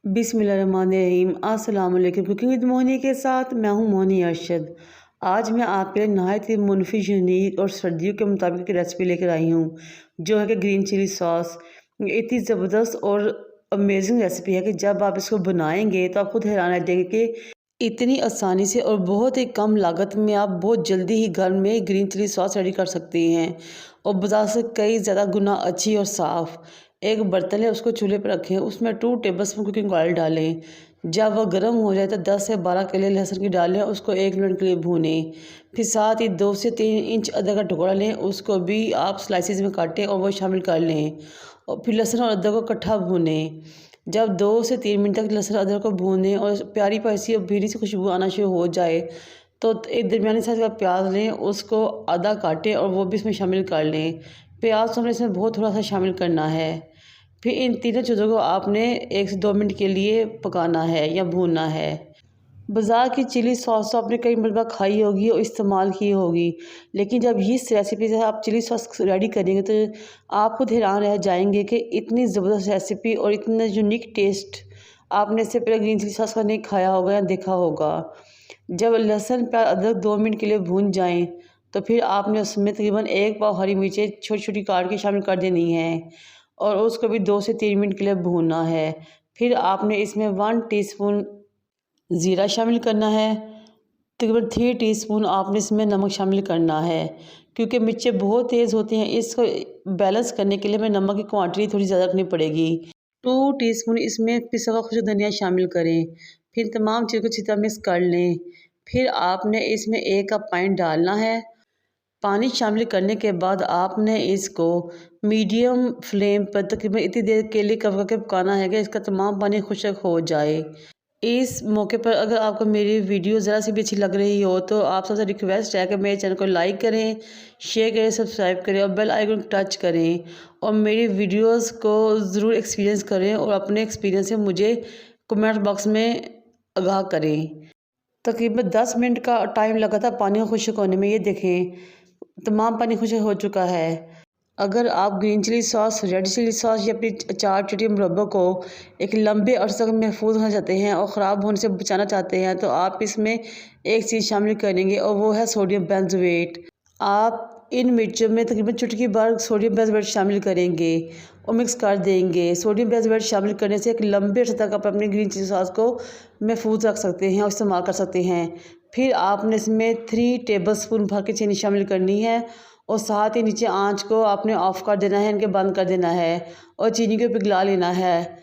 बिस्मिल्लाहिर्रहमानिर्रहीम। अस्सलाम वालेकुम। कुकिंग विद मोहनी के साथ मैं हूं मोहनी अरशद। आज मैं आपके लिए नहायत ही मुनफिज यूनिक और सर्दियों के मुताबिक की रेसिपी लेकर आई हूं, जो है कि ग्रीन चिली सॉस। इतनी ज़बरदस्त और अमेजिंग रेसिपी है कि जब आप इसको बनाएंगे तो आप खुद हैरान रह जाएंगे कि इतनी आसानी से और बहुत ही कम लागत में आप बहुत जल्दी ही घर में ग्रीन चिली सॉस रेडी कर सकते हैं, और बाजार से कई ज़्यादा गुना अच्छी और साफ़। एक बर्तन है, उसको चूल्हे पर रखें, उसमें 2 टेबलस्पून कुकिंग ऑयल डालें। जब वह गर्म हो जाए तो 10 से 12 कली लहसुन की डालें, उसको 1 मिनट के लिए भूनें। फिर साथ ही 2 से 3 इंच अदरक का टुकड़ा लें, उसको भी आप स्लाइसिस में काटें और वो शामिल कर लें, और फिर लहसुन और अदरक को इकट्ठा भूनें। जब 2 से 3 मिनट तक लहसुन अदरक को भूनें और प्यारी सी और भीरी सी खुशबू आना शुरू हो जाए तो एक दरमियानी साइज़ का प्याज लें, उसको आधा काटें और वो भी इसमें शामिल कर लें। प्याज तो हमने इसमें बहुत थोड़ा सा शामिल करना है। फिर इन तीनों चीज़ों को आपने 1 से 2 मिनट के लिए पकाना है या भूनना है। बाज़ार की चिली सॉस तो आपने कई मरतबा खाई होगी और इस्तेमाल की होगी, लेकिन जब इस रेसिपी से आप चिली सॉस रेडी करेंगे तो आप खुद हैरान रह जाएंगे कि इतनी ज़बरदस्त रेसिपी और इतना यूनिक टेस्ट आपने इससे पहले ग्रीन चिली सॉस का नहीं खाया होगा या देखा होगा। जब लहसुन प्याज अदरक 2 मिनट के लिए भून जाएं तो फिर आपने उसमें तकरीबन 1 पाव हरी मिर्चें छोटी छोटी काट के शामिल कर देनी है, और उसको भी 2 से 3 मिनट के लिए भूनना है। फिर आपने इसमें 1 टीस्पून ज़ीरा शामिल करना है। तकरीबन 3 टीस्पून आपने इसमें नमक शामिल करना है। क्योंकि मिर्चें बहुत तेज़ होती हैं, इसको बैलेंस करने के लिए हमें नमक की क्वांटिटी थोड़ी ज़्यादा रखनी पड़ेगी। 2 टीस्पून इसमें पिसा हुआ खुश्क धनिया शामिल करें। फिर तमाम चीज़ों को अच्छी तरह मिक्स कर लें। फिर आपने इसमें 1 कप पानी डालना है। पानी शामिल करने के बाद आपने इसको मीडियम फ्लेम पर तकरीबन इतनी देर के लिए कवर करके पकाना है कि इसका तमाम पानी खुश्क हो जाए। इस मौके पर अगर आपको मेरी वीडियो ज़रा सी भी अच्छी लग रही हो तो आप सबसे रिक्वेस्ट है कि मेरे चैनल को लाइक करें, शेयर करें, सब्सक्राइब करें और बेल आइकन टच करें, और मेरी वीडियोस को ज़रूर एक्सपीरियंस करें और अपने एक्सपीरियंस से मुझे कमेंट बॉक्स में आगाह करें। तकरीबन 10 मिनट का टाइम लगा था पानी को खुश्क होने में। ये देखें, तमाम पानी खुश्क हो चुका है। अगर आप green chilli sauce, red chilli sauce या अपनी अचार चटनी मुरब्बा को एक लंबे अरसे तक महफूज रखना चाहते हैं और ख़राब होने से बचाना चाहते हैं तो आप इसमें एक चीज़ शामिल करेंगे, और वो है सोडियम बेंजोएट। आप इन मिर्चों में तकरीबन चुटकी भर सोडियम बेंजोएट शामिल करेंगे और मिक्स कर देंगे। सोडियम बेंजोएट शामिल करने से एक लंबे अरसे तक आप अपनी ग्रीन चिली सॉस को महफूज रख सकते हैं और इस्तेमाल कर सकते हैं। फिर आपने इसमें 3 टेबलस्पून भर के चीनी शामिल करनी है, और साथ ही नीचे आंच को आपने ऑफ़ कर देना है, इनके बंद कर देना है और चीनी को पिघला लेना है।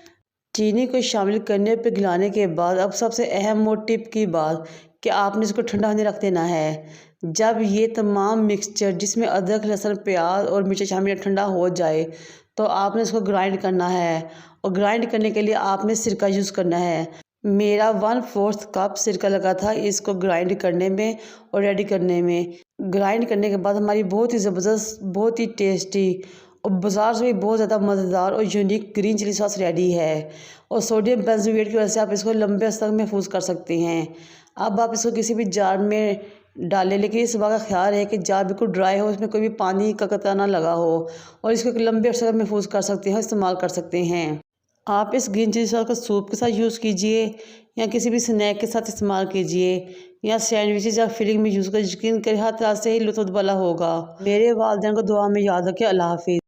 चीनी को शामिल करने पिघलाने के बाद अब सबसे अहम और टिप की बात कि आपने इसको ठंडा होने रख देना है। जब ये तमाम मिक्सचर जिसमें अदरक, लहसुन, प्याज और मिर्च शामिल ठंडा हो जाए तो आपने इसको ग्राइंड करना है, और ग्राइंड करने के लिए आपने सिरका यूज़ करना है। मेरा 1/4 कप सिरका लगा था इसको ग्राइंड करने में और रेडी करने में। ग्राइंड करने के बाद हमारी बहुत ही ज़बरदस्त, बहुत ही टेस्टी और बाज़ार से भी बहुत ज़्यादा मज़ेदार और unique green chilli sauce ready है, और सोडियम बेंजोएट की वजह से आप इसको लंबे अरसे तक महफूज कर सकते हैं। अब आप इसको किसी भी जार में डालें, लेकिन इस बात का ख्याल है कि जार बिल्कुल ड्राई हो, इसमें कोई भी पानी का कतरा ना लगा हो, और इसको एक लंबे अरसे तक महफूज कर सकते हैं, इस्तेमाल कर सकते हैं। आप इस ग्रीन चिली सॉस को सूप के साथ यूज़ कीजिए या किसी भी स्नैक के साथ इस्तेमाल कीजिए या सैंडविचेस या फिलिंग में यूज़ कर, यकीन करें हर तरह से ही लुत्फ़ वाला होगा। मेरे वालिदैन को दुआ में याद रखें। अल्लाह हाफ़िज़।